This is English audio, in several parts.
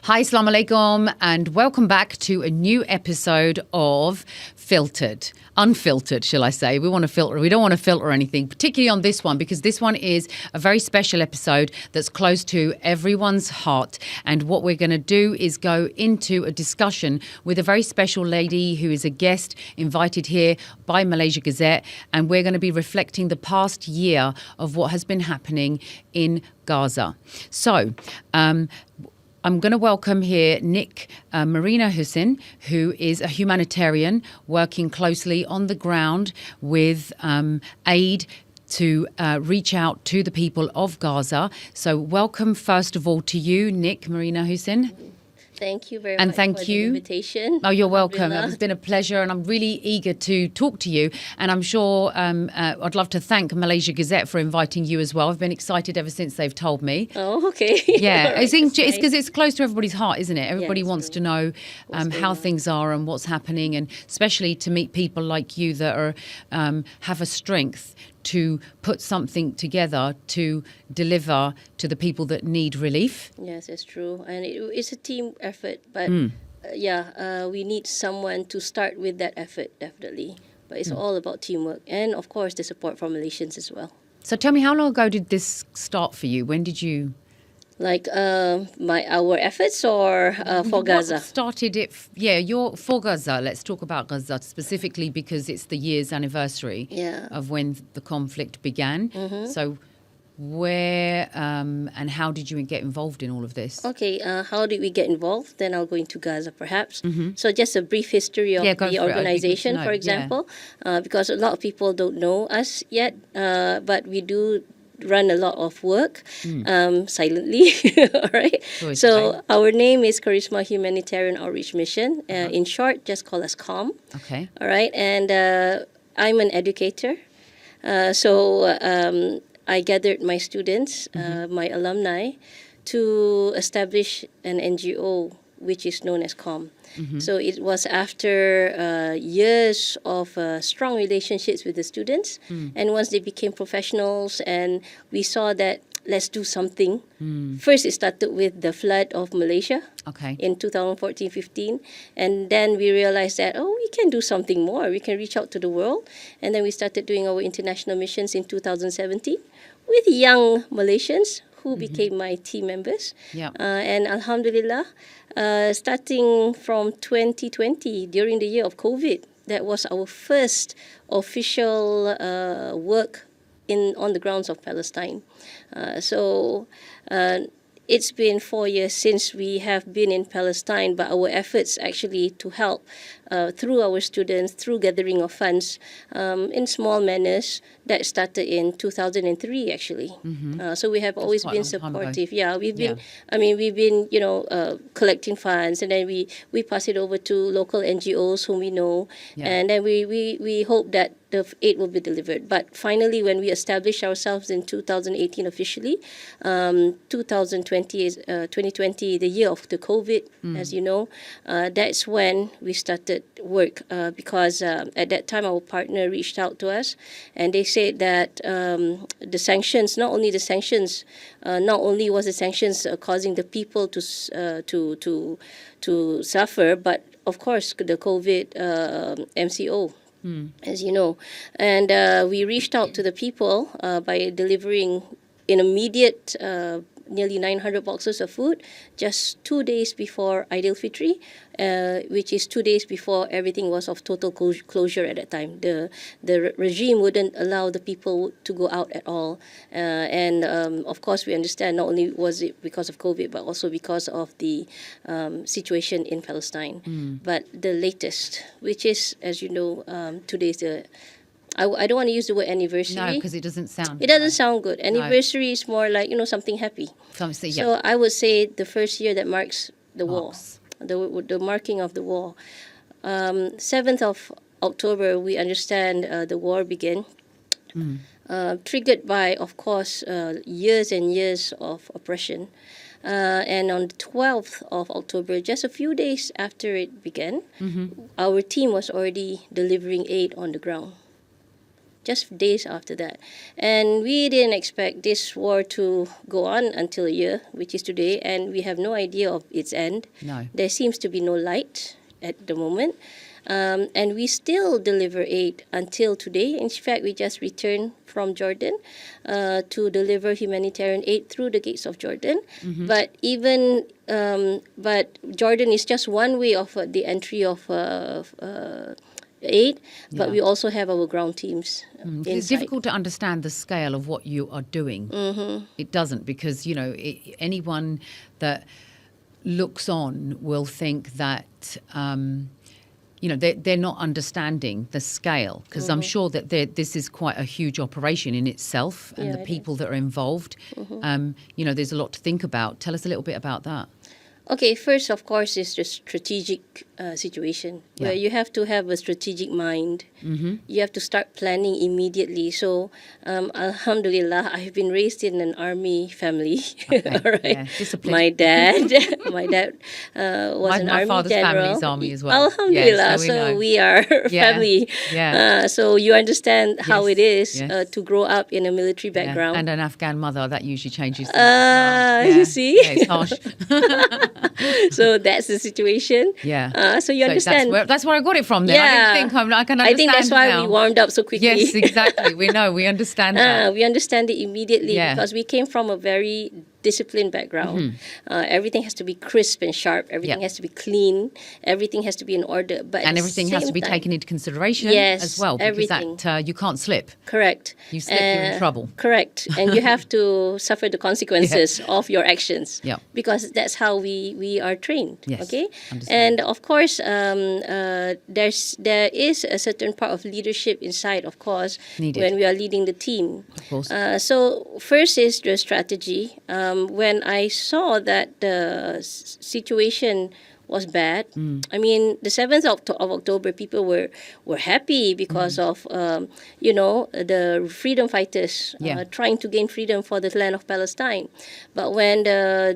Hi, Assalamu alaikum, and welcome back to a new episode of Unfiltered, shall I say. We don't want to filter anything, particularly on this one, because this one is a very special episode that's close to everyone's heart. And what we're going to do is go into a discussion with a very special lady who is a guest invited here by Malaysia Gazette. And we're going to be reflecting the past year of what has been happening in Gaza. So, I'm going to welcome here Nick Marina Hussein, who is a humanitarian working closely on the ground with aid to reach out to the people of Gaza. So welcome, first of all, to you, Nick Marina Hussein. Thank you very much for the invitation. Oh, you're welcome. It's been a pleasure, and I'm really eager to talk to you. And I'm sure I'd love to thank Malaysia Gazette for inviting you as well. I've been excited ever since they've told me. Oh, okay. Yeah, Right, it's because it's close to everybody's heart, isn't it? Everybody wants to know how things are and what's happening, and especially to meet people like you that are have a strength to put something together to deliver to the people that need relief. Yes, that's true. And it's a team effort. But we need someone to start with that effort, definitely. But it's all about teamwork. And, of course, the support from Malaysians as well. So tell me, how long ago did this start for you? When did you... Like our efforts or for Gaza? What started it? You're for Gaza. Let's talk about Gaza specifically because it's the year's anniversary of when the conflict began. Mm-hmm. So where and how did you get involved in all of this? Okay, how did we get involved? Then I'll go into Gaza perhaps. Mm-hmm. So just a brief history of the organization, for example, because a lot of people don't know us yet, but we do run a lot of work silently. All right. So our name is Charisma Humanitarian Outreach Mission. In short, just call us CHOM. Okay. All right. And I'm an educator. So I gathered my students, my alumni, to establish an NGO which is known as CHOM. Mm-hmm. So it was after years of strong relationships with the students. And once they became professionals and we saw that let's do something. First, it started with the flood of Malaysia in 2014-15. And then we realized that, we can do something more. We can reach out to the world. And then we started doing our international missions in 2017 with young Malaysians who became my team members. And Alhamdulillah, starting from 2020, during the year of COVID, that was our first official work on the grounds of Palestine. It's been 4 years since we have been in Palestine, but our efforts actually to help through our students, through gathering of funds in small manners, that started in 2003 actually. Mm-hmm. So we have always been supportive. Yeah, we've been collecting funds, and then we pass it over to local NGOs whom we know, and then we hope that the aid will be delivered. But finally, when we established ourselves in 2018 officially, 2020, the year of the COVID, as you know, that's when we started work because at that time our partner reached out to us and they said that the sanctions, not only was the sanctions causing the people to suffer, but of course the COVID MCO. As you know, and we reached out to the people by delivering in immediate nearly 900 boxes of food just 2 days before Eid al-Fitr, which is 2 days before everything was of total closure at that time. The regime wouldn't allow the people to go out at all. And of course, we understand not only was it because of COVID, but also because of the situation in Palestine. But the latest, which is, as you know, today's I don't want to use the word anniversary. No, because it doesn't sound good. Anniversary is more like, something happy. So I would say the first year that marks the war, the marking of the war. 7th of October, we understand the war began, triggered by, of course, years and years of oppression. And on the 12th of October, just a few days after it began, our team was already delivering aid on the ground just days after that. And we didn't expect this war to go on until a year, which is today, and we have no idea of its end. No. There seems to be no light at the moment. And we still deliver aid until today. In fact, we just returned from Jordan to deliver humanitarian aid through the gates of Jordan. But but Jordan is just one way of the entry of aid. But we also have our ground teams. It's difficult to understand the scale of what you are doing. It doesn't, because anyone that looks on will think that. They're not understanding the scale, because I'm sure that this is quite a huge operation in itself, and the people that are involved. There's a lot to think about. Tell us a little bit about that. Okay, first, of course, is the strategic situation where you have to have a strategic mind. You have to start planning immediately. So, alhamdulillah, I've been raised in an army family. Okay. All right. Yeah. Discipline. My dad was an my army father's general. family's army as well. Alhamdulillah. Yes, so we are family. Yeah. So you understand how it is Yes. to grow up in a military background. And an Afghan mother, that usually changes things as well. You see? Yeah, it's harsh. So that's the situation. Yeah. So you understand. That's where I got it from then. Yeah. I can understand. I think that's why now. we warmed up so quickly. Yes, exactly. We understand that. We understand it immediately because we came from a very disciplined background. Everything has to be crisp and sharp. Everything has to be clean. Everything has to be in order. And everything has to be taken into consideration as well, because everything. you can't slip. Correct. You slip, you're in trouble. Correct. And you have to suffer the consequences of your actions. Yeah. Because that's how we are trained. Yes. Okay. Understand. And of course, there is a certain part of leadership inside, of course, Needed. when we are leading the team. Of course. So first is the strategy. When I saw that the situation was bad. I mean, the 7th of October, people were happy because of, the freedom fighters trying to gain freedom for the land of Palestine. But when the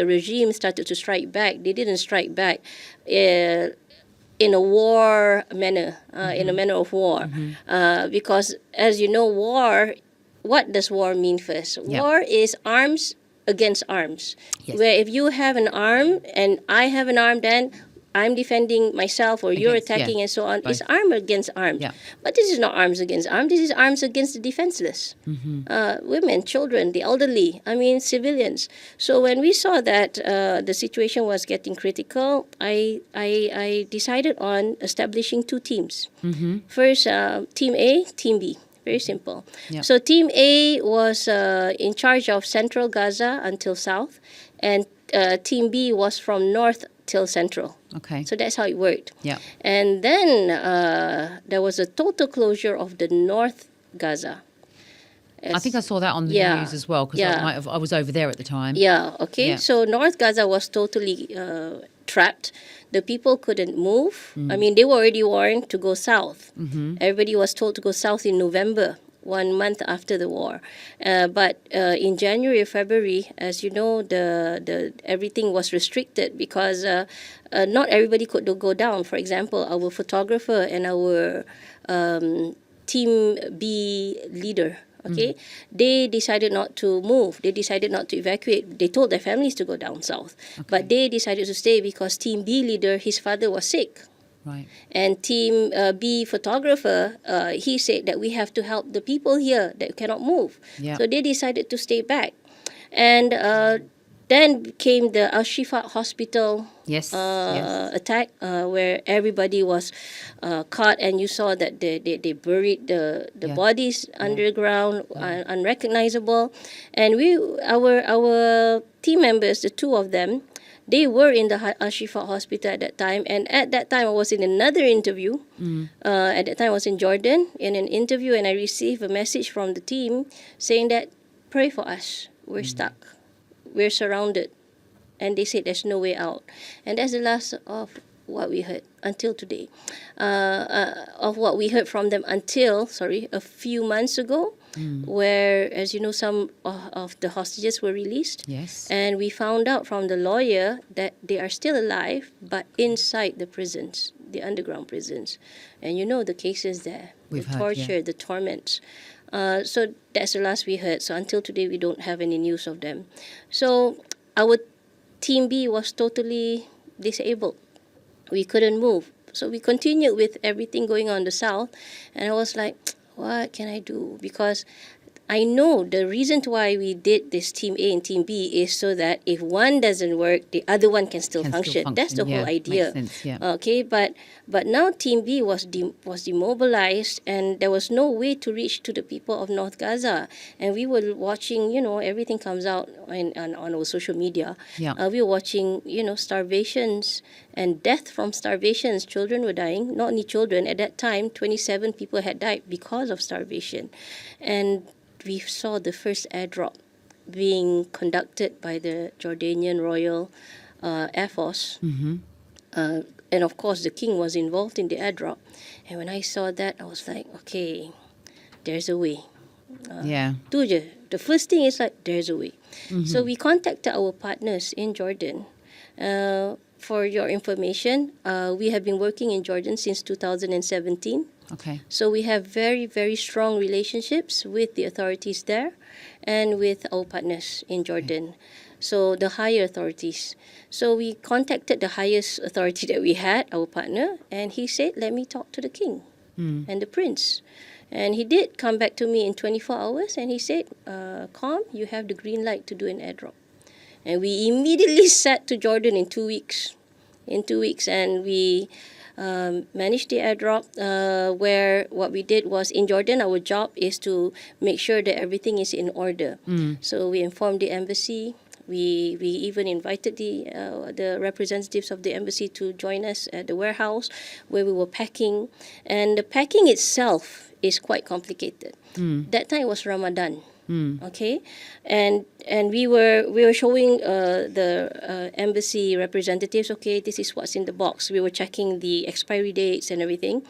regime started to strike back, they didn't strike back in a war manner, in a manner of war. Because, as you know, what does war mean first? Yeah. War is arms against arms. Yes. Where if you have an arm and I have an arm, then I'm defending myself or you're attacking and so on. It's arm against arms. Yeah. But this is not arms against arms. This is arms against the defenseless. Women, children, the elderly, civilians. So when we saw that the situation was getting critical, I decided on establishing 2 teams. First, Team A, Team B. Very simple. Yep. So Team A was in charge of central Gaza until south, and Team B was from north till central. Okay. So that's how it worked. Yeah. And then there was a total closure of the north Gaza. I think I saw that on the news as well, because I was over there at the time. Yeah, okay. Yeah. So North Gaza was totally trapped. The people couldn't move. They were already warned to go south. Everybody was told to go south in November, 1 month after the war. But in January or February, as you know, the everything was restricted because not everybody could go down. For example, our photographer and our Team B leader, they decided not to move. They decided not to evacuate. They told their families to go down south. But they decided to stay because Team B leader, his father was sick. Right. And Team B photographer, he said that we have to help the people here that cannot move. Yeah. So they decided to stay back. And then came the Al-Shifa hospital attack, where everybody was caught, and you saw that they buried the bodies underground, unrecognizable. And our team members, the 2 of them, they were in the Al-Shifa hospital at that time. And at that time, I was in another interview. At that time, I was in Jordan in an interview, and I received a message from the team saying that, pray for us. We're stuck. We're surrounded. And they said there's no way out. And that's the last of what we heard until today. Of what we heard from them until, a few months ago, where, as you know, some of the hostages were released. Yes. And we found out from the lawyer that they are still alive, but inside the prisons. the underground prisons. And you know the cases there, We've the heard, torture, yeah. the torments. So that's the last we heard. So until today, we don't have any news of them. So our Team B was totally disabled. We couldn't move. So we continued with everything going on in the south. And I was like, what can I do? Because I know the reason why we did this Team A and Team B is so that if one doesn't work, the other one can still function. That's the whole Yeah, idea. makes sense, yeah. Okay, but now Team B was demobilized, and there was no way to reach to the people of North Gaza. And we were watching, everything comes out on our social media. Yeah. We were watching, starvations and death from starvations. Children were dying. Not only children. At that time, 27 people had died because of starvation. And we saw the first airdrop being conducted by the Jordanian Royal Air Force. And of course, the king was involved in the airdrop. And when I saw that, I was like, okay, there's a way. Yeah. Tu je. The first thing is like, there's a way. So we contacted our partners in Jordan. For your information, we have been working in Jordan since 2017. Okay. So we have very, very strong relationships with the authorities there and with our partners in Jordan. So the higher authorities. So we contacted the highest authority that we had, our partner, and he said, let me talk to the king and the prince. And he did come back to me in 24 hours and he said, Calm, you have the green light to do an airdrop. And we immediately set to Jordan in 2 weeks. And we managed the airdrop where what we did was in Jordan, our job is to make sure that everything is in order. So we informed the embassy. We even invited the representatives of the embassy to join us at the warehouse where we were packing. And the packing itself is quite complicated. That time was Ramadan. Okay, and we were showing the embassy representatives. Okay, this is what's in the box. We were checking the expiry dates and everything,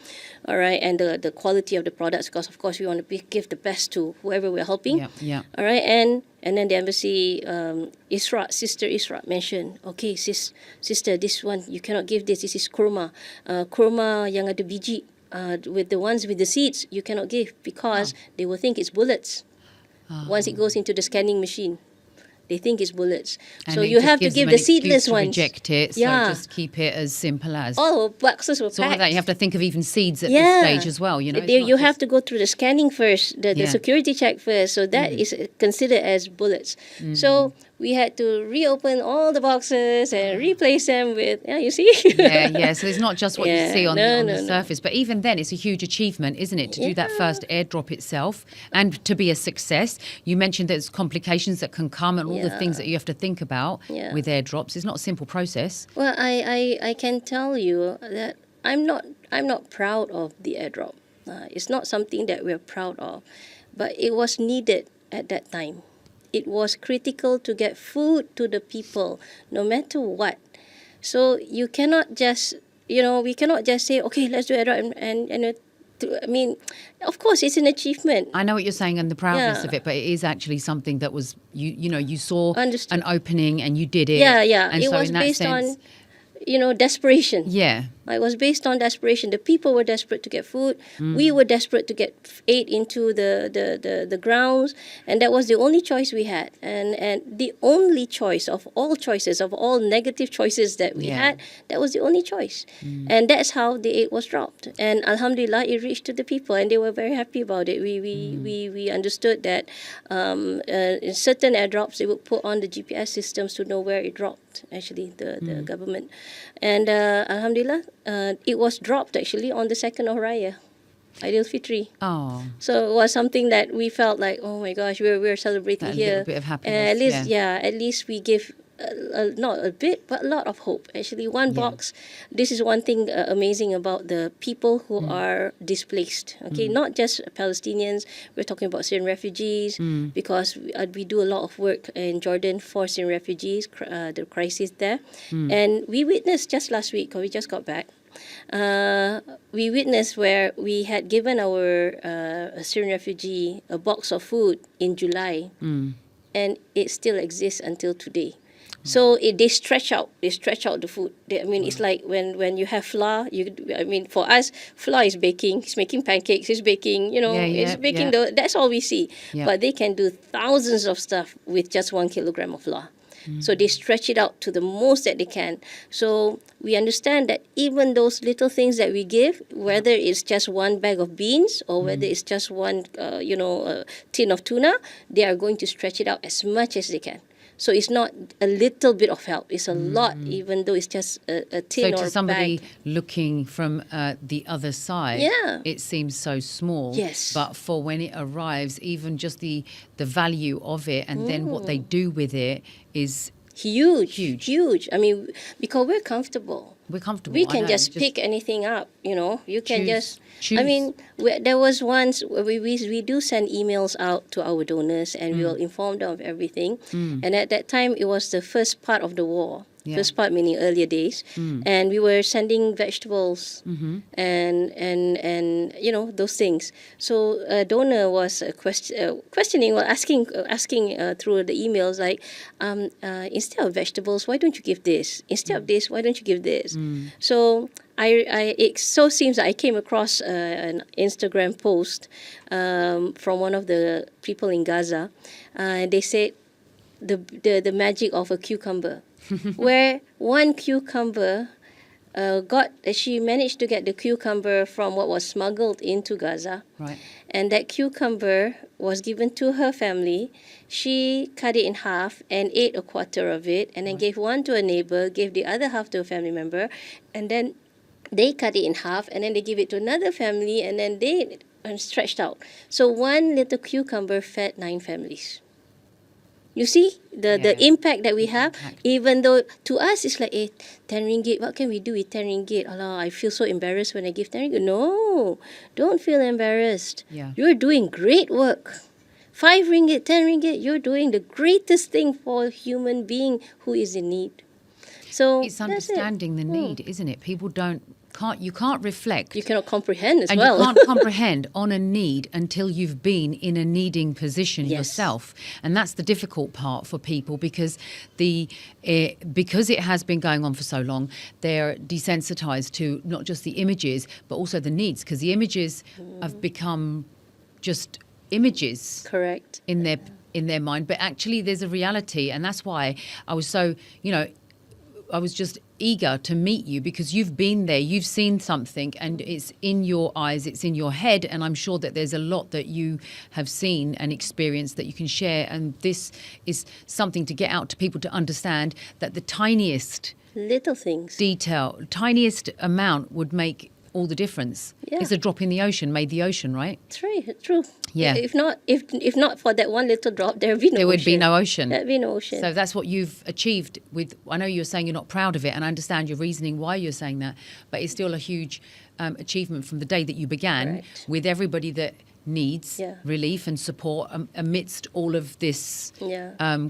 all right, and the quality of the products because of course we want to give the best to whoever we're helping. Yeah. All right, and then the embassy Sister Isra mentioned, okay, sister, this one you cannot give this. This is kurma yang ada biji. With the ones with the seeds you cannot give because they will think it's bullets. Once it goes into the scanning machine, they think it's bullets. And so it you just have to gives give them the an excuse seedless to ones. Reject it. So just keep it as simple as. All boxes were So all of packed. that, you have to think of even seeds at this stage as well. You know, You have to go through the scanning first, the security check first. So that is considered as bullets. So we had to reopen all the boxes and replace them with, you see? Yeah. So it's not just what you see on the surface, but even then, it's a huge achievement, isn't it, to do that first airdrop itself and to be a success. You mentioned there's complications that can come and all the things that you have to think about with airdrops. It's not a simple process. Well, I can tell you that I'm not proud of the airdrop. It's not something that we're proud of, but it was needed at that time. It was critical to get food to the people, no matter what. So you cannot just, we cannot just say, okay, let's do airdrop I mean, of course, it's an achievement. I know what you're saying and the proudness of it, but it is actually something that was, you saw an opening and you did it. Yeah. And it so was in that based sense, on, desperation. Yeah. It was based on desperation. The people were desperate to get food. We were desperate to get aid into the grounds. And that was the only choice we had. And the only choice of all choices, of all negative choices that we had, that was the only choice. And that's how the aid was dropped. And alhamdulillah, it reached to the people. And they were very happy about it. We understood that in certain airdrops, they would put on the GPS systems to know where it dropped, actually, the government. And alhamdulillah, it was dropped actually on the 2nd of Raya, Aidil Fitri. Oh. So it was something that we felt like, oh my gosh, we're celebrating That here. little bit of happiness. At least we give not a bit, but a lot of hope. Actually, one box. This is one thing amazing about the people who are displaced. Okay, not just Palestinians. We're talking about Syrian refugees because we do a lot of work in Jordan for Syrian refugees, the crisis there. And we witnessed just last week, because we just got back. We witnessed where we had given our Syrian refugee a box of food in July, and it still exists until today. So they stretch out. They stretch out the food. It's like when you have flour. For us, flour is baking. It's making pancakes. It's baking. It's baking. That's all we see. Yeah. But they can do thousands of stuff with just 1 kilogram of flour. So they stretch it out to the most that they can. So we understand that even those little things that we give, whether it's just one bag of beans or whether it's just one, tin of tuna, they are going to stretch it out as much as they can. So it's not a little bit of help. It's a lot, even though it's just a tin or a bag. So to somebody looking from the other side, it seems so small. Yes. But for when it arrives, even just the value of it and then what they do with it is huge. Because we're comfortable. We're comfortable. We can just pick anything up, You can choose. There was once we do send emails out to our donors and we will inform them of everything. And at that time, it was the first part of the war. Yeah. First part meaning earlier days, and we were sending vegetables and those things. So a donor was questioning or asking through the emails like, instead of vegetables, why don't you give this? Instead of this, why don't you give this? So it so seems that I came across an Instagram post from one of the people in Gaza. They said the magic of a cucumber. Where one cucumber she managed to get the cucumber from what was smuggled into Gaza. Right. And that cucumber was given to her family. She cut it in half and ate a quarter of it and then gave one to a neighbor, gave the other half to a family member, and then they cut it in half and then they give it to another family and then they stretched out. So one little cucumber fed 9 families. You see the impact that we have, even though to us it's like 10 ringgit, what can we do with 10 ringgit? Allah, I feel so embarrassed when I give 10 ringgit. No, don't feel embarrassed. Yeah. You're doing great work. 5 ringgit, 10 ringgit, you're doing the greatest thing for a human being who is in need. So it's understanding the need, isn't it? People you can't reflect. You cannot comprehend and well. you can't comprehend on a need until you've been in a needing position yourself. And that's the difficult part for people because because it has been going on for so long, they're desensitized to not just the images, but also the needs, because the images have become just images. Correct. In their mind. But actually there's a reality, and that's why I was so, I was just eager to meet you because you've been there, you've seen something, and it's in your eyes, it's in your head, and I'm sure that there's a lot that you have seen and experienced that you can share, and this is something to get out to people to understand that the tiniest little things, detail, tiniest amount would make all the difference. Yeah. It's a drop in the ocean, made the ocean, right? True. Yeah. If not for that one little drop, there would be no ocean. There would be no ocean. There'd be no ocean. So that's what you've achieved with, I know you're saying you're not proud of it, and I understand your reasoning why you're saying that, but it's still a huge achievement from the day that you began with everybody that needs relief and support amidst all of this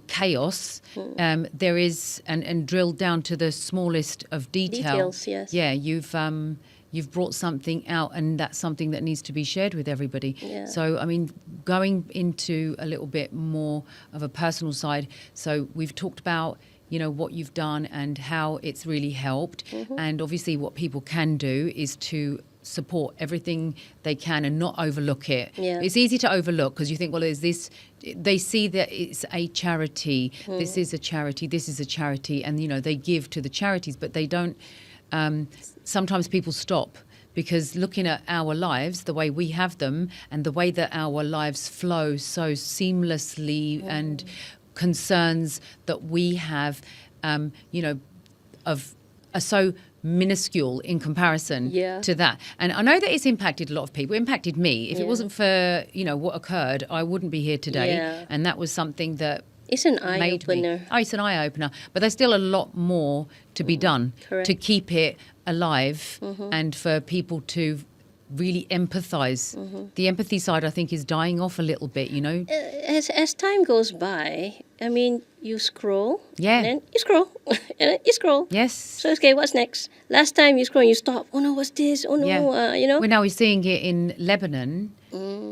chaos. There is, and drilled down to the smallest of details. Yes. Yeah, you've brought something out, and that's something that needs to be shared with everybody. Yeah. So, going into a little bit more of a personal side. So we've talked about, what you've done and how it's really helped. And obviously what people can do is to support everything they can and not overlook it. Yeah. It's easy to overlook because you think, well, there's this, they see that it's a charity. This is a charity. This is a charity. And, they give to the charities, but they don't. Sometimes people stop because looking at our lives, the way we have them and the way that our lives flow so seamlessly and concerns that we have, are so minuscule in comparison to that. And I know that it's impacted a lot of people. It impacted me. If it wasn't for, what occurred, I wouldn't be here today. Yeah. And that was something that it's an eye-opener. It's an eye-opener. But there's still a lot more to be done to keep it alive and for people to really empathise. The empathy side, I think, is dying off a little bit, As time goes by, you scroll. Yeah. And then you scroll. And then you scroll. Yes. So, okay, what's next? Last time you scroll and you stop. Oh, no, what's this? Oh, no, Well, now we're seeing it in Lebanon.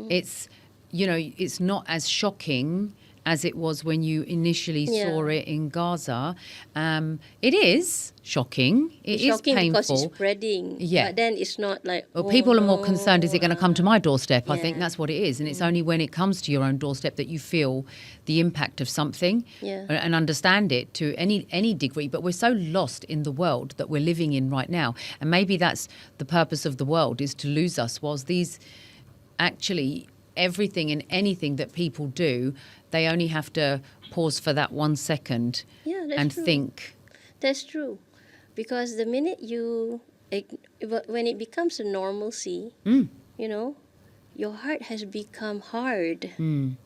It's, it's not as shocking as it was when you initially Yeah. saw it in Gaza. It is shocking. It is Shocking painful. because it's spreading. Yeah. But then it's not like, Well, oh, people are more no, concerned, is it going to come to my doorstep? I think yeah. that's what it is. And it's only when it comes to your own doorstep that you feel the impact of something Yeah. and understand it to any degree. But we're so lost in the world that we're living in right now. And maybe that's the purpose of the world, is to lose us, whilst these actually everything and anything that people do, they only have to pause for that 1 second Yeah, that's and true. think. That's true. Because the minute when it becomes a normalcy, Mm. you know, your heart has become hard. Mm.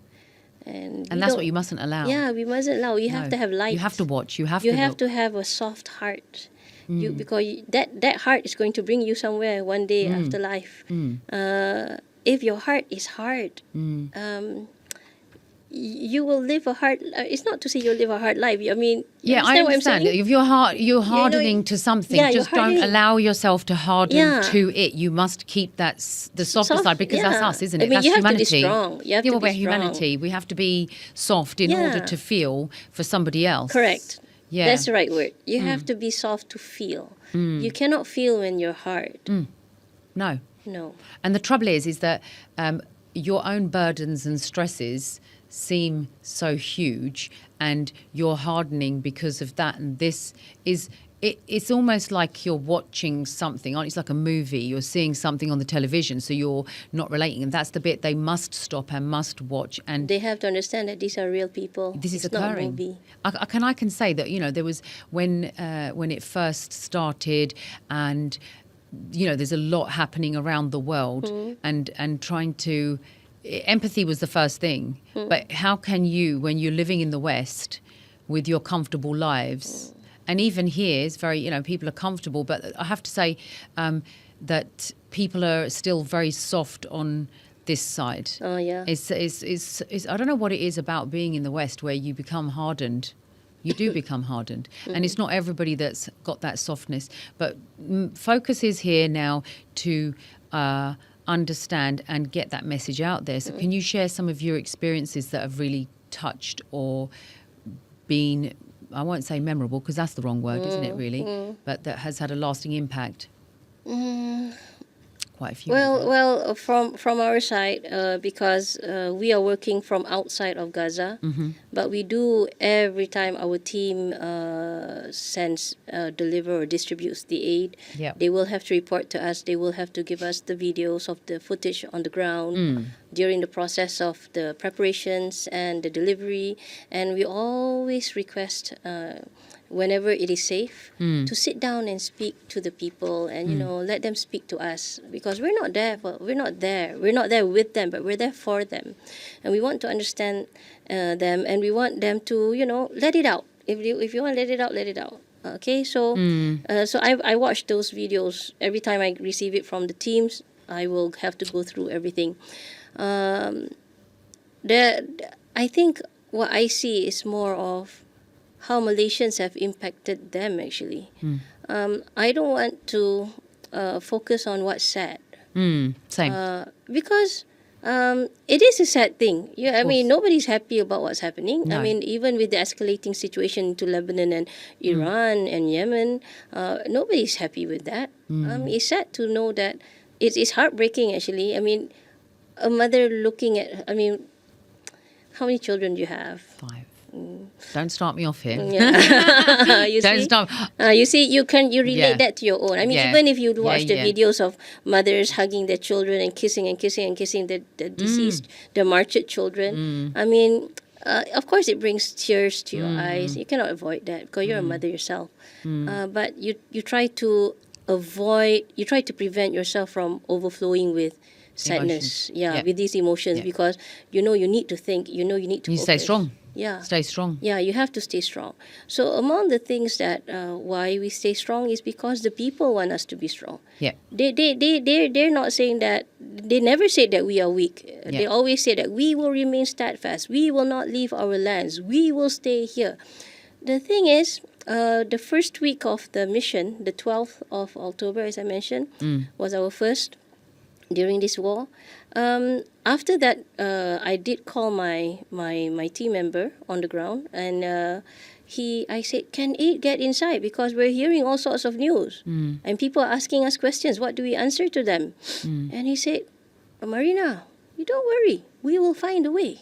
And And that's what you mustn't allow. Yeah, we mustn't allow. You have No. to have light. You have to watch. You have You to have look. to have a soft heart. Because that heart is going to bring you somewhere one day after life. If your heart is hard, you will live a hard. It's not to say you'll live a hard life. I mean, Yeah, I what I'm understand. saying? If you're hardening to something, yeah, you're just don't hardening. allow yourself to harden Yeah. to it. You must keep that the softer side, because that's yeah. us, isn't I it? mean, That's you have humanity. to be strong. You have Yeah, to well, be we're strong. humanity. We have to be soft in order Yeah. to feel for somebody else. Correct. Yeah. That's the right word. You have to be soft to feel. You cannot feel when you're hard. No. No. And the trouble is that your own burdens and stresses seem so huge, and you're hardening because of that. And this is, it's almost like you're watching something. It's like a movie. You're seeing something on the television, so you're not relating. And that's the bit they must stop and must watch. And They have to understand that these are real people. this is It's not a occurring. movie. I can say that, there was when it first started, and there's a lot happening around the world, and trying to empathy was the first thing. But how can you, when you're living in the West with your comfortable lives, and even here it's very, people are comfortable, but I have to say that people are still very soft on this side. Oh, yeah. It's I don't know what it is about being in the West where you become hardened. You do become hardened. And it's not everybody that's got that softness. But focus is here now to understand and get that message out there. So can you share some of your experiences that have really touched or been, I won't say memorable because that's the wrong word, isn't it, really? But that has had a lasting impact? Quite a few. Well, from our side, because we are working from outside of Gaza, but we do every time our team sends, deliver or distributes the aid. Yep. They will have to report to us. They will have to give us the videos of the footage on the ground during the process of the preparations and the delivery. And we always request, whenever it is safe, to sit down and speak to the people, and let them speak to us, because we're not there with them, but we're there for them, and we want to understand them, and we want them to let it out. If you want to let it out. Okay, so I watch those videos every time I receive it from the teams. I will have to go through everything. I think what I see is more of how Malaysians have impacted them, actually. I don't want to focus on what's sad. Same. Because it is a sad thing. I mean, nobody's happy about what's happening. No. I mean, even with the escalating situation to Lebanon and Iran and Yemen, nobody's happy with that. It's sad to know that. It's heartbreaking, actually. I mean, a mother looking at, how many children do you have? 5. Don't start me off here. Yeah. You Don't see? stop. You see, you relate Yeah. that to your own. I mean, Yeah. even if you watch Yeah, the videos of mothers hugging their children and kissing the deceased, the martyred children, I mean, of course it brings tears to your eyes. You cannot avoid that because you're a mother yourself. But you try to prevent yourself from overflowing with sadness. Emotions. Yeah. With these emotions, because you need to think, you need to You stay focus. strong. Yeah. Stay strong. Yeah, you have to stay strong. So among the things that why we stay strong is because the people want us to be strong. Yeah. They're not saying that. They never say that we are weak. Yeah. They always say that we will remain steadfast. We will not leave our lands. We will stay here. The thing is, the first week of the mission, the 12th of October, as I mentioned, was our first during this war. After that, I did call my team member on the ground, and I said, can it get inside? Because we're hearing all sorts of news, and people are asking us questions. What do we answer to them? And he said, Marina, you don't worry. We will find a way.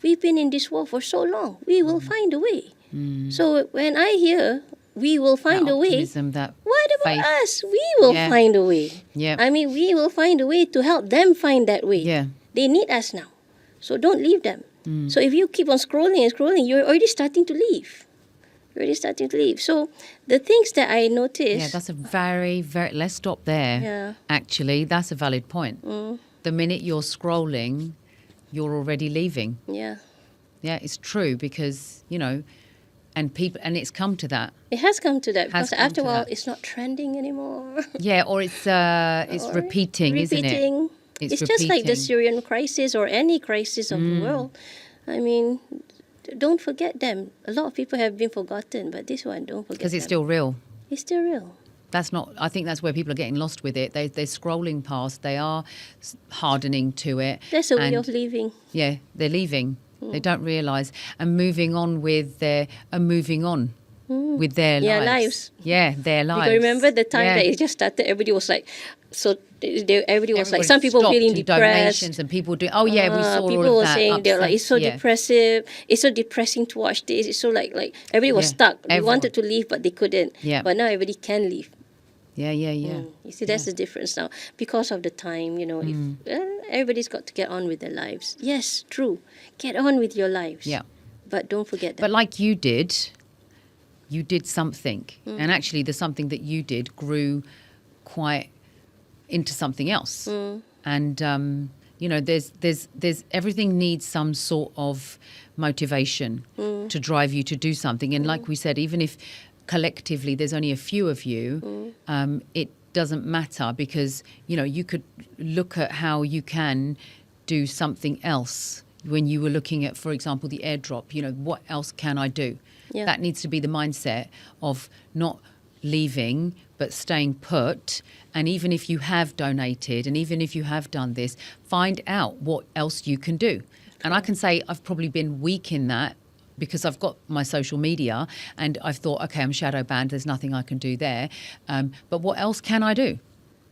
We've been in this war for so long. We will find a way. So when I hear we will find a way, what about faith. us? We will find a way. Yeah. I mean, we will find a way to help them find that way. Yeah. They need us now. So don't leave them. So if you keep on scrolling and scrolling, you're already starting to leave. So the things that I noticed. Yeah, that's a very, very, let's stop there. Yeah. Actually, that's a valid point. The minute you're scrolling, you're already leaving. Yeah. Yeah, it's true because, and it's come to that. It has come to that because come after a to while, that. it's not trending anymore. Yeah, or it's Or repeating, isn't it? It's just like the Syrian crisis or any crisis of the world. I mean, don't forget them. A lot of people have been forgotten, but this one, don't forget Because it's them. still real. It's still real. I think that's where people are getting lost with it. They're scrolling past. They are hardening to it. That's a way of living. Yeah, they're leaving. They don't realise. And moving on with their with their lives. Yeah, their lives. Because remember the time that it just started, everybody was like, everybody was like, some people feeling depressed. Donations and people do. Oh yeah, we saw people all of were that. saying they're like, it's so yeah. depressive. It's so depressing to watch this. It's so like everybody was stuck. They Everyone. wanted to leave, but they couldn't. Yeah. But now everybody can leave. Yeah. You see, that's the difference now. Because of the time, if everybody's got to get on with their lives. Yes, true. Get on with your lives. Yeah. But don't forget that. But like you did something. And actually the something that you did grew quite into something else. And, there's everything needs some sort of motivation to drive you to do something. And like we said, even if collectively there's only a few of you, it doesn't matter because, you could look at how you can do something else when you were looking at, for example, the airdrop. What else can I do? Yeah. That needs to be the mindset of not leaving but staying put. And even if you have donated and even if you have done this, find out what else you can do. And I can say I've probably been weak in that because I've got my social media and I've thought, okay, I'm shadow banned, there's nothing I can do there. But what else can I do?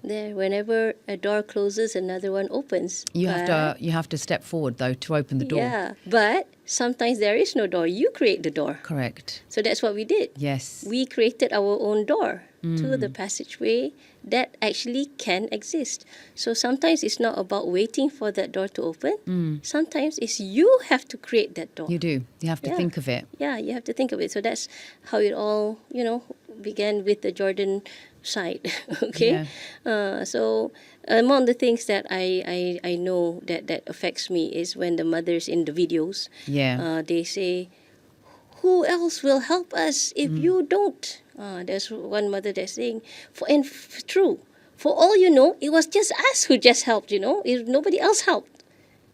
There, whenever a door closes, another one opens. You have to step forward though to open the door. Yeah, but sometimes there is no door. You create the door. Correct. So that's what we did. Yes. We created our own door to the passageway that actually can exist. So sometimes it's not about waiting for that door to open. Sometimes it's you have to create that door. You do. You have to think of it. Yeah, you have to think of it. So that's how it all, began with the Jordan side. Okay. Yeah. So among the things that I know that affects me is when the mothers in the videos, they say, who else will help us if you don't? There's one mother that's saying, true, for all you know, it was just us who just helped, if nobody else helped.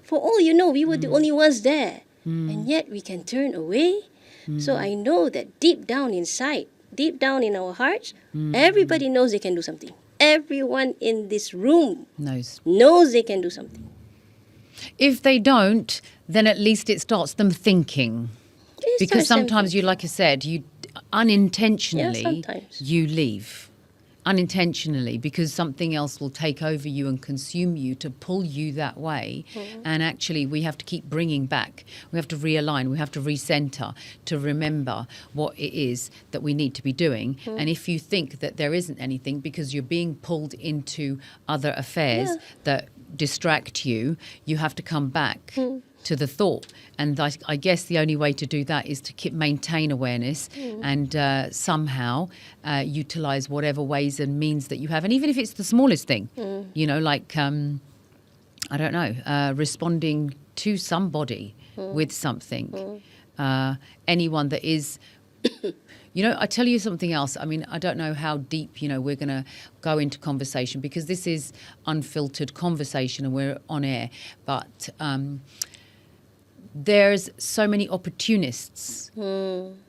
For all you know, we were the only ones there. And yet we can turn away. So I know that deep down inside, deep down in our hearts, everybody knows they can do something. Everyone in this room knows they can do something. If they don't, then at least it starts them thinking. Because sometimes like you said, you unintentionally you leave. Unintentionally, because something else will take over you and consume you to pull you that way. And actually we have to keep bringing back. We have to realign. We have to recenter to remember what it is that we need to be doing. And if you think that there isn't anything because you're being pulled into other affairs that distract you, you have to come back to the thought. And I guess the only way to do that is to maintain awareness and somehow utilize whatever ways and means that you have. And even if it's the smallest thing, like, I don't know, responding to somebody with something, anyone that is... I tell you something else. I mean, I don't know how deep, we're going to go into conversation because this is unfiltered conversation and we're on air. But there's so many opportunists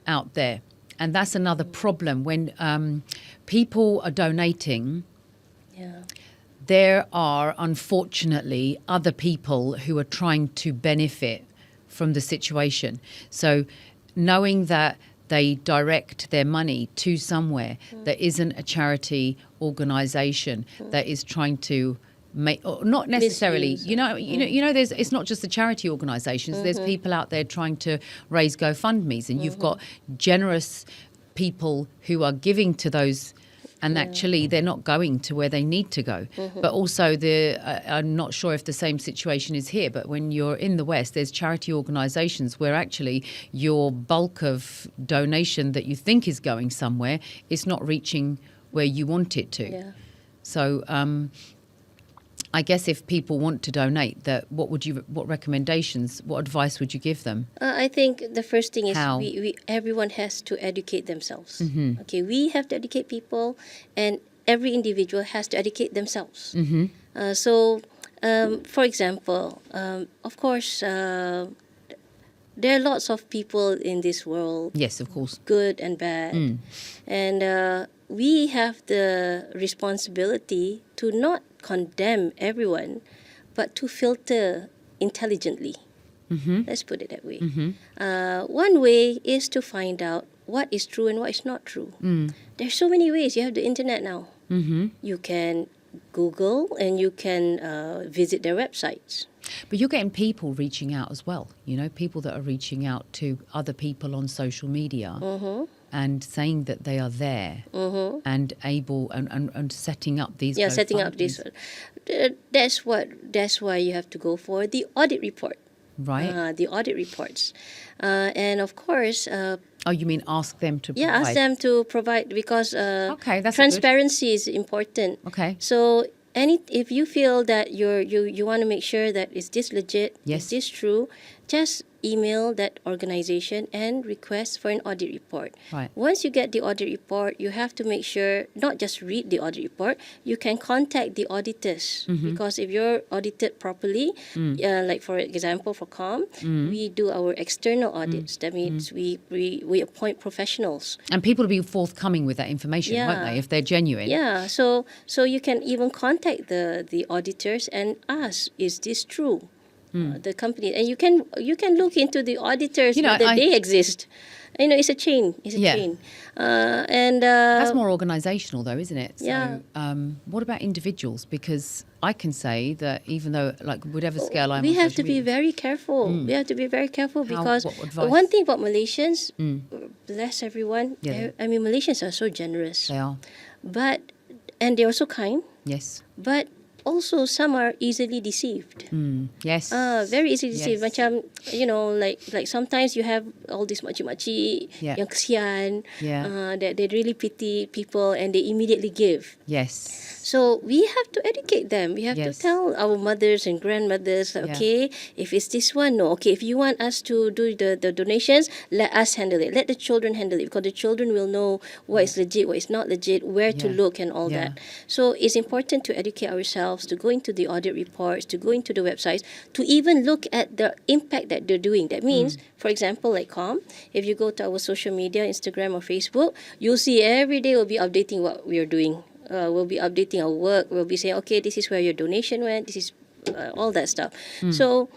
out there. And that's another problem. When people are donating, there are, unfortunately, other people who are trying to benefit from the situation. So knowing that they direct their money to somewhere that isn't a charity organisation that is trying to make, or not necessarily, Misuse. there's, it's not just the charity organisations. There's people out there trying to raise GoFundMes, and you've got generous people who are giving to those, and actually they're not going to where they need to go. But also I'm not sure if the same situation is here, but when you're in the West, there's charity organisations where actually your bulk of donation that you think is going somewhere is not reaching where you want it to. Yeah. So I guess if people want to donate, what recommendations, what advice would you give them? I think the first thing is How? everyone has to educate themselves. Mm-hmm. Okay, we have to educate people, and every individual has to educate themselves. For example, of course, there are lots of people in this world. Yes, of course. Good and bad. And we have the responsibility to not condemn everyone, but to filter intelligently. Let's put it that way. One way is to find out what is true and what is not true. There's so many ways. You have the internet now. You can Google and you can visit their websites. But you're getting people reaching out as well, people that are reaching out to other people on social media and saying that they are there and able and setting up these. Yeah, setting up this. That's why you have to go for the audit report. Right. The audit reports. And of course... oh, you mean ask them to provide? Yeah, ask them to provide, because okay, that's transparency is important. Okay. So if you feel that you want to make sure that is this legit, yes, is this true, just email that organization and request for an audit report. Right. Once you get the audit report, you have to make sure, not just read the audit report, you can contact the auditors. Because if you're audited properly, like for example for COM, we do our external audits. That means we appoint professionals. And people will be forthcoming with that information, won't they, if they're genuine? Yeah, so you can even contact the auditors and ask, is this true? The company, and you can look into the auditors, whether they exist. It's a chain. It's a chain. And that's more organisational, though, isn't it? Yeah. So, what about individuals? Because I can say that even though, like, whatever scale I'm, we have to be very careful. We have to be very careful because what advice? one thing about Malaysians, bless everyone. Yeah. Malaysians are so generous. They are. And they're also kind. Yes. But also some are easily deceived. Yes. Very easily deceived. Yes. Macam, like sometimes you have all these makcik-makcik yang kesian, that they really pity people and they immediately give. Yes. So we have to educate them. We have to tell our mothers and grandmothers, okay, if it's this one, no. Okay, if you want us to do the donations, let us handle it. Let the children handle it, because the children will know what is legit, what is not legit, where to look and all that. So it's important to educate ourselves, to go into the audit reports, to go into the websites, to even look at the impact that they're doing. That means, for example, like COM, if you go to our social media, Instagram or Facebook, you'll see every day we'll be updating what we are doing. We'll be updating our work. We'll be saying, okay, this is where your donation went. This is all that stuff. So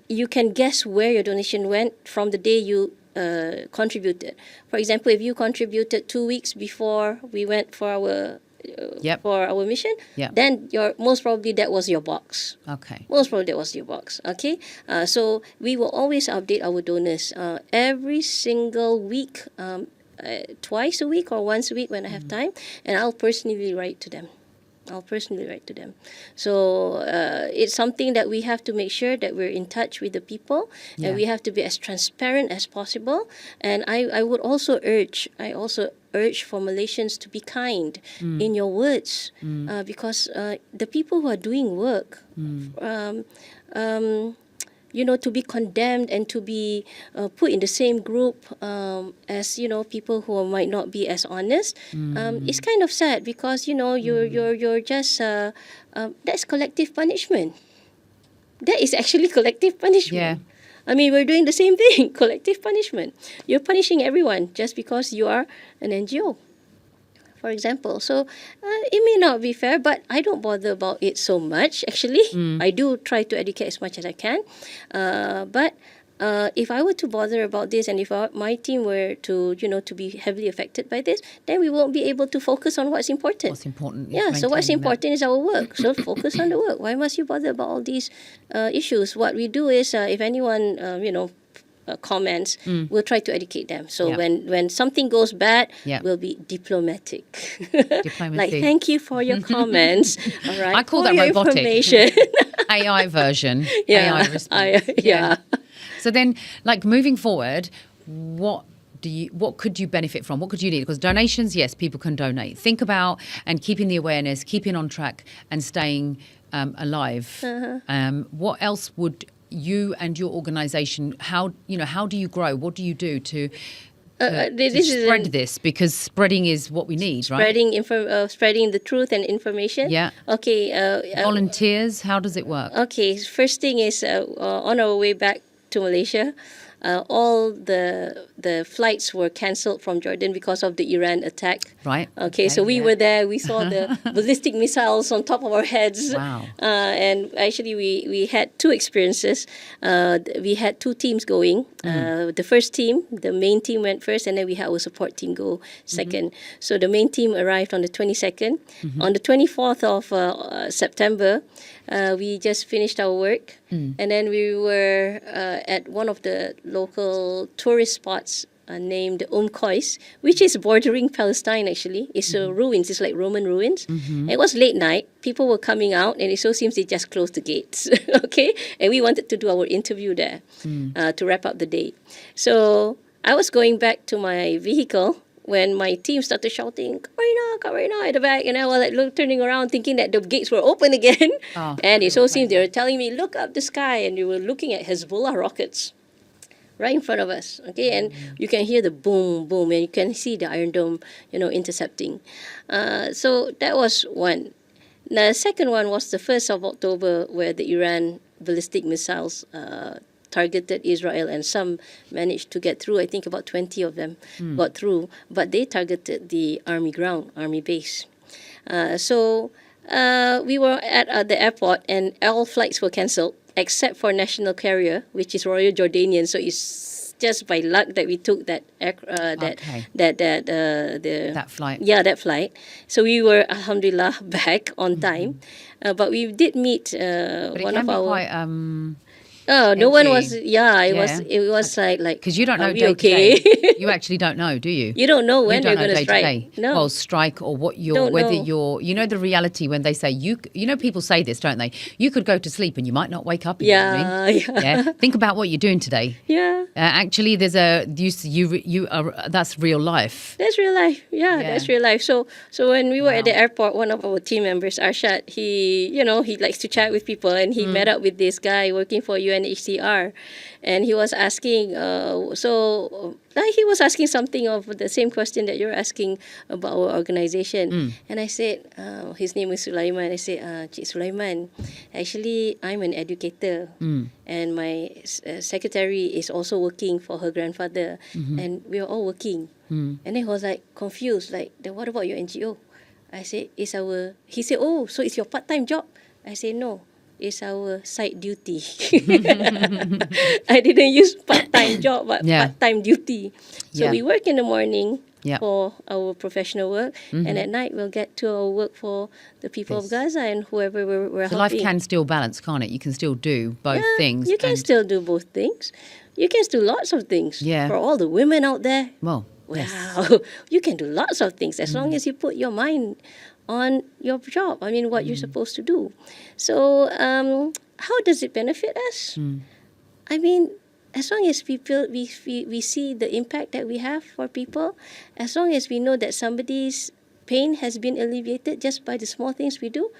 you can guess where your donation went from the day you contributed. For example, if you contributed 2 weeks before we went for our for our mission, then most probably that was your box. Okay. Most probably that was your box. Okay. So we will always update our donors every single week. Twice a week or once a week when I have time, and I'll personally write to them. So it's something that we have to make sure that we're in touch with the people, and we have to be as transparent as possible. And I would also urge for Malaysians to be kind in your words, because the people who are doing work, to be condemned and to be put in the same group as people who might not be as honest, it's kind of sad, because you're just that's collective punishment. That is actually collective punishment. I mean, we're doing the same thing, collective punishment. You're punishing everyone just because you are an NGO. for example. So it may not be fair, but I don't bother about it so much, actually. I do try to educate as much as I can. But if I were to bother about this, and if my team were to, to be heavily affected by this, then we won't be able to focus on what's important. What's important? Yeah, so what's maintaining that. important is our work. So focus on the work. Why must you bother about all these issues? What we do is, if anyone, comments, we'll try to educate them. So Yeah. when something goes bad, Yeah. we'll be diplomatic. Diplomacy. Like, thank you for your comments. All right. I call for that your robotic. information. AI version. Yeah. AI response. Yeah. So then, like, moving forward, what could you benefit from? What could you need? Because donations, yes, people can donate. Think about and keeping the awareness, keeping on track, and staying alive. What else would you and your organisation? How do you grow? What do you do to spread this? Because spreading is what we need, right? Spreading the truth and information. Yeah. Okay. Volunteers. How does it work? Okay. First thing is, on our way back to Malaysia, all the flights were cancelled from Jordan because of the Iran attack. Right. Okay, so we were there. We saw the ballistic missiles on top of our heads. Wow. And actually, we had two experiences. We had two teams going. The first team, the main team went first, and then we had our support team go second. So the main team arrived on the 22nd. On the 24th of September, we just finished our work. And then we were at one of the local tourist spots named Kois, which is bordering Palestine, actually. It's ruins. It's like Roman ruins. It was late night. People were coming out, and it so seems they just closed the gates. Okay? And we wanted to do our interview there to wrap up the day. So I was going back to my vehicle when my team started shouting, Karina, at the back. And I was like turning around thinking that the gates were open again. And it so seems they were telling me, look up the sky. And we were looking at Hezbollah rockets right in front of us. Okay, and you can hear the boom, boom, and you can see the Iron Dome, intercepting. So that was one. The second one was the 1st of October, where the Iran ballistic missiles targeted Israel, and some managed to get through. I think about 20 of them got through, but they targeted the army base. So we were at the airport, and all flights were cancelled except for national carrier, which is Royal Jordanian. So it's just by luck that we took that that flight. Yeah, that flight. So we were, alhamdulillah, back on time. But we did meet But one it of can be our. quite Oh, no one was. edgy. Yeah, it Yeah. was like because you don't know are we day okay? to day. You actually don't know, do you? You don't know when you don't they're know going to day strike. to day. No. Well, strike or what Don't whether know. you're, the reality when they say people say this, don't they? You could go to sleep and you might not wake up in the Yeah, morning. yeah. Think about what you're doing today. Yeah. Actually, there's you are that's real life. That's real life. Yeah, Yeah. that's real life. So when we were at Wow. the airport, one of our team members, Arshad, he likes to chat with people, and he met up with this guy working for UNHCR, and he was asking, he was asking something of the same question that you're asking about our organization. And I said, his name is Sulaiman. I said, Cik Sulaiman, actually, I'm an educator. And my secretary is also working for her grandfather. And we are all working. And then he was like confused, like, then what about your NGO? I said, he said, oh, so it's your part-time job? I said, no. It's our side duty. I didn't use part-time job, but part-time duty. So we work in the morning for our professional work, and at night we'll get to our work for the people of Gaza and whoever we're So helping. life can still balance, can't it? You can still do both things. You can still do both things. You can do lots of things. Yeah. For all the women out there, Well, wow, you can do lots of things as long as you put your mind on your job. I mean, what you're supposed to do. So, how does it benefit us? I mean, as long as people we see the impact that we have for people, as long as we know that somebody's pain has been alleviated just by the small things we do,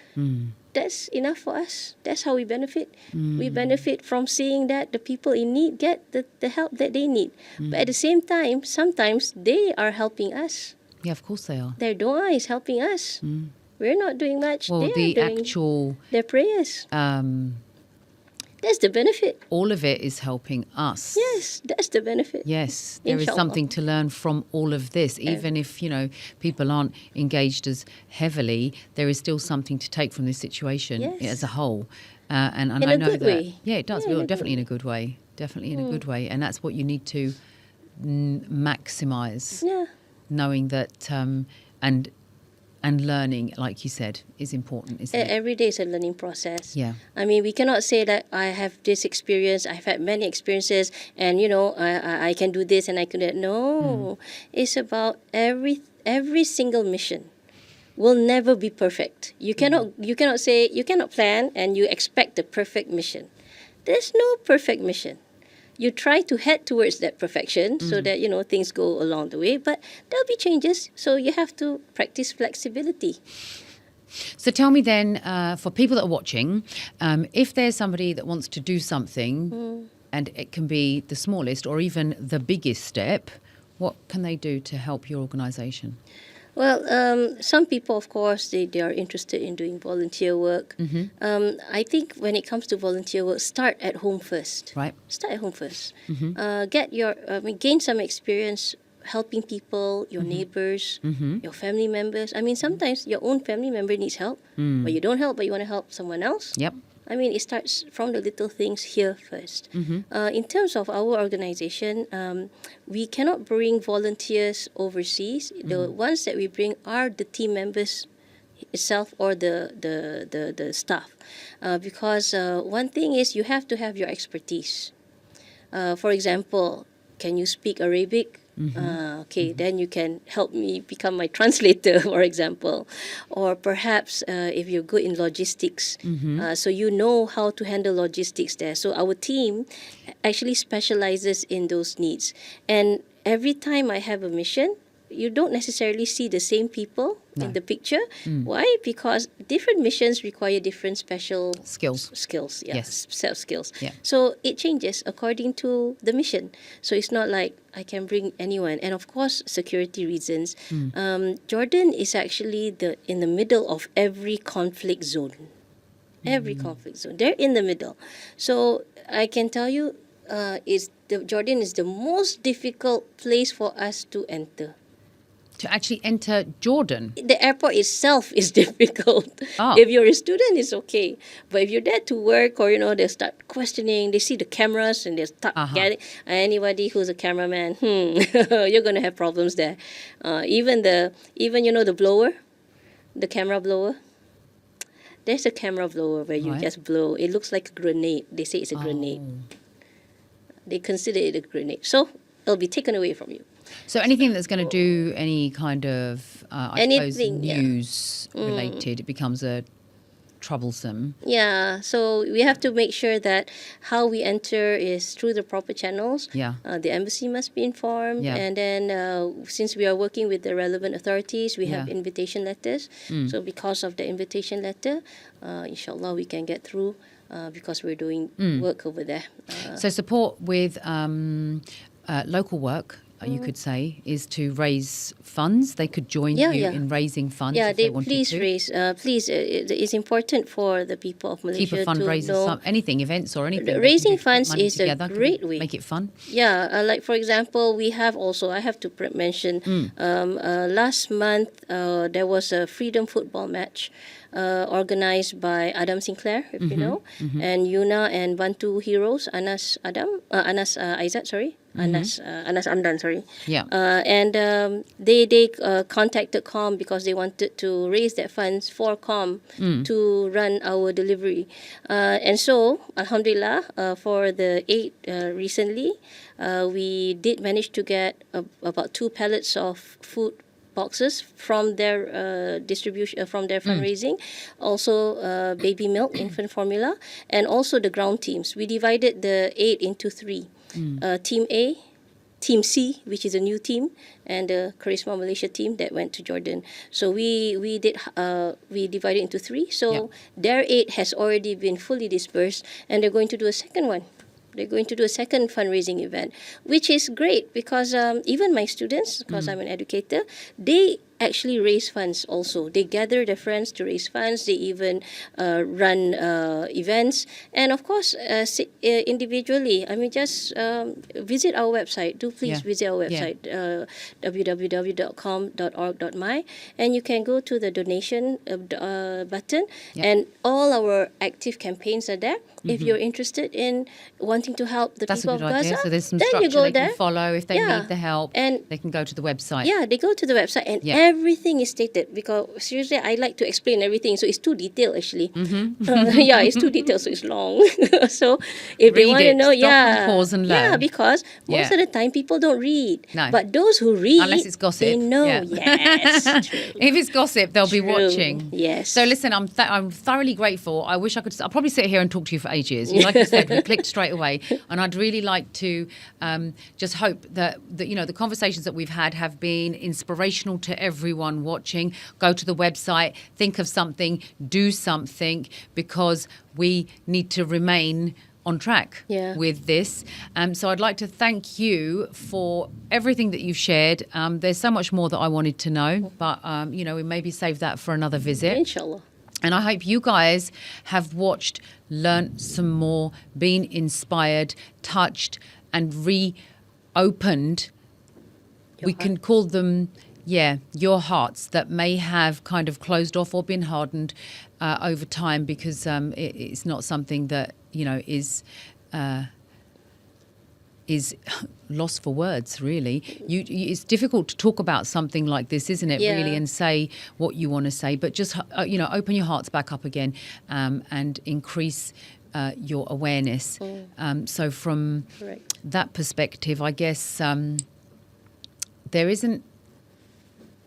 that's enough for us. That's how we benefit. We benefit from seeing that the people in need get the help that they need. But at the same time, sometimes they are helping us. yeah, of course they are. Their dua is helping us. We're not doing much. Well, They are the doing actual their prayers. That's the benefit. All of it is helping us. Yes, that's the benefit. Yes, there is Inshallah. something to learn from all of this. Even if, people aren't engaged as heavily, there is still something to take from this situation as a whole. And In I a know good that. way. Yeah, it does. Yeah, in a Definitely good in a good way. Definitely in a good way. And that's what you need to maximize. Yeah. Knowing that and learning, like you said, is important, isn't it? Every day is a learning process. Yeah. I mean, we cannot say that I have this experience, I've had many experiences, and I can do this and I can do that. No, it's about every single mission will never be perfect. You cannot plan and you expect the perfect mission. There's no perfect mission. You try to head towards that perfection so that things go along the way, but there'll be changes, so you have to practice flexibility. So tell me then, for people that are watching, if there's somebody that wants to do something, and it can be the smallest or even the biggest step, what can they do to help your organisation? Well, some people, of course, they are interested in doing volunteer work. I think when it comes to volunteer work, start at home first. Right. Start at home first. Gain some experience helping people, your neighbors, your family members. I mean, sometimes your own family member needs help, but you don't help, but you want to help someone else. Yep. I mean, it starts from the little things here first. In terms of our organization, we cannot bring volunteers overseas. The ones that we bring are the team members itself or the staff. Because one thing is you have to have your expertise. For example, can you speak Arabic? Then you can help me become my translator, for example. Or perhaps if you're good in logistics, so you know how to handle logistics there. So our team actually specializes in those needs. And every time I have a mission, you don't necessarily see the same people in the picture. Why? Because different missions require different special Skills. Set of skills. Yeah. So it changes according to the mission. So it's not like I can bring anyone. And of course, security reasons. Jordan is actually in the middle of every conflict zone. Every conflict zone. They're in the middle. So I can tell you, Jordan is the most difficult place for us to enter. To actually enter Jordan? The airport itself is difficult. Oh. If you're a student, it's okay. But if you're there to work or, they start questioning, they see the cameras and they start getting... Anybody who's a cameraman, you're going to have problems there. Even the blower, the camera blower. There's a camera blower where you just blow. It looks like a grenade. They say it's a grenade. They consider it a grenade. So it'll be taken away from you. So anything that's going to do any kind of, news related, it becomes troublesome. Yeah, so we have to make sure that how we enter is through the proper channels. Yeah. The embassy must be informed. Yeah. And then since we are working with the relevant authorities, we have invitation letters. So because of the invitation letter, inshallah, we can get through because we're doing work over there. So support with local work, you could say, is to raise funds. They could join you in raising funds if they wanted to. Raise. Please, it's important for the people of Malaysia keep a fundraiser, to know anything, events or anything. Raising funds is a great way. Make it fun. Yeah, like for example, we have also, I have to mention, last month there was a freedom football match organized by Adam Sinclair, if you know, and Yuna and Bantu heroes, Anas Amdan, sorry. Yeah. And they contacted COM because they wanted to raise that funds for COM to run our delivery. And so, Alhamdulillah, for the aid recently, we did manage to get about 2 pallets of food boxes from their distribution, from their fundraising, also baby milk, infant formula, and also the ground teams. We divided the aid into 3. Team A, Team C, which is a new team, and the Charisma Malaysia team that went to Jordan. So we divided into 3. So their aid has already been fully dispersed, and they're going to do a second one. They're going to do a second fundraising event, which is great because even my students, because I'm an educator, they actually raise funds also. They gather their friends to raise funds. They even run events. And of course, individually, I mean, just visit our website. Do please Yeah. visit our Yeah. website, www.com.org.my, and you can go to the donation button, Yeah. and all our active campaigns are there. If you're interested in wanting to help the That's a people good of Gaza, idea. So there's some then you structure go they there. can follow. If they Yeah. need the help, And they can go to the website. yeah, they go to the website, and Yeah. everything is stated, because seriously, I like to explain everything, so it's too detailed actually. Mm-hmm. Yeah, it's too detailed, so it's long. So if they Read want to it. know, Stop and pause and yeah, learn. because most Yeah. of the time people don't read. No. But those who read, Unless it's gossip. they know. Yeah. Yes, true. If it's gossip, they'll be True. watching. Yes. So listen, I'm thoroughly grateful. I wish I could. I'll probably sit here and talk to you for ages. Like you said, we clicked straight away, and I'd really like to just hope that the conversations that we've had have been inspirational to everyone watching. Go to the website, think of something, do something, because we need to remain on track with this. So I'd like to thank you for everything that you've shared. There's so much more that I wanted to know, but we maybe save that for another visit. Inshallah. And I hope you guys have watched, learnt some more, been inspired, touched, and reopened. We can call them, your hearts that may have kind of closed off or been hardened over time, because it's not something that is lost for words, really. It's difficult to talk about something like this, isn't it, really, and say what you want to say. But just, open your hearts back up again and increase your awareness. So from that perspective, I guess there isn't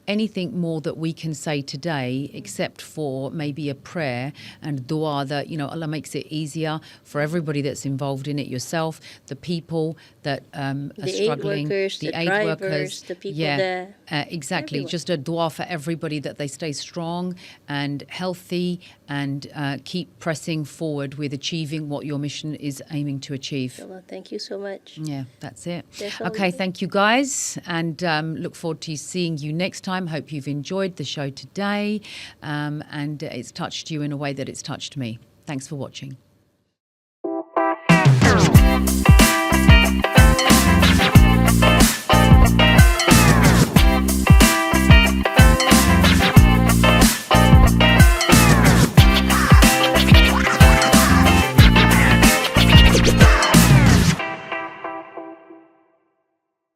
anything more that we can say today except for maybe a prayer and dua that, Allah makes it easier for everybody that's involved in it, yourself, the people that are struggling, the aid workers, the people there. Exactly. Everyone. Just a dua for everybody that they stay strong and healthy and keep pressing forward with achieving what your mission is aiming to achieve. Well, thank you so much. Yeah, that's it. Definitely. Okay, thank you guys, and look forward to seeing you next time. Hope you've enjoyed the show today and it's touched you in a way that it's touched me. Thanks for watching.